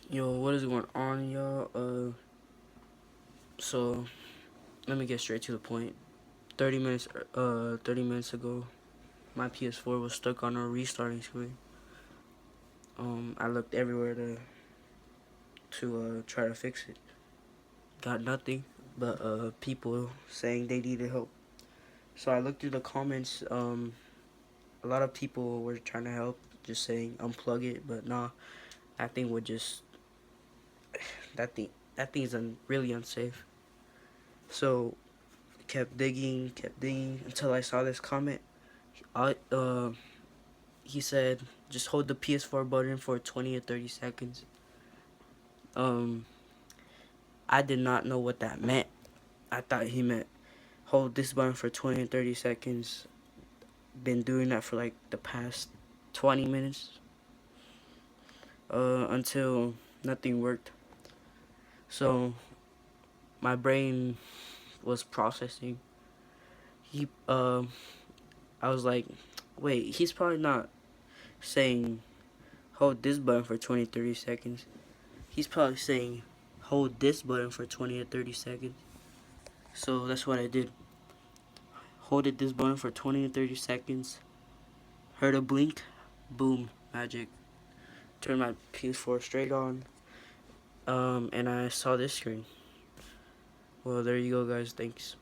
Yo, what is going on, y'all? So let me get straight to the point. 30 minutes ago, my PS4 was stuck on a restarting screen. I looked everywhere to try to fix it. Got nothing but people saying they needed help. So I looked through the comments. A lot of people were trying to help, just saying unplug it, but nah, that thing would just that thing is really unsafe. So kept digging until I saw this comment. I He said just hold the PS4 button for 20 or 30 seconds. Um, I did not know what that meant. I thought he meant hold this button for 20 or 30 seconds. Been doing that for like the past 20 minutes. Until nothing worked. So my brain was processing. He I was like, wait, he's probably not saying hold this button for 20 30 seconds. He's probably saying hold this button for 20 or 30 seconds. So that's what I did. Holded this button for 20 or 30 seconds. Heard a blink. Boom. Magic. Turned my PS4 straight on. And I saw this screen. Well, there you go, guys. Thanks.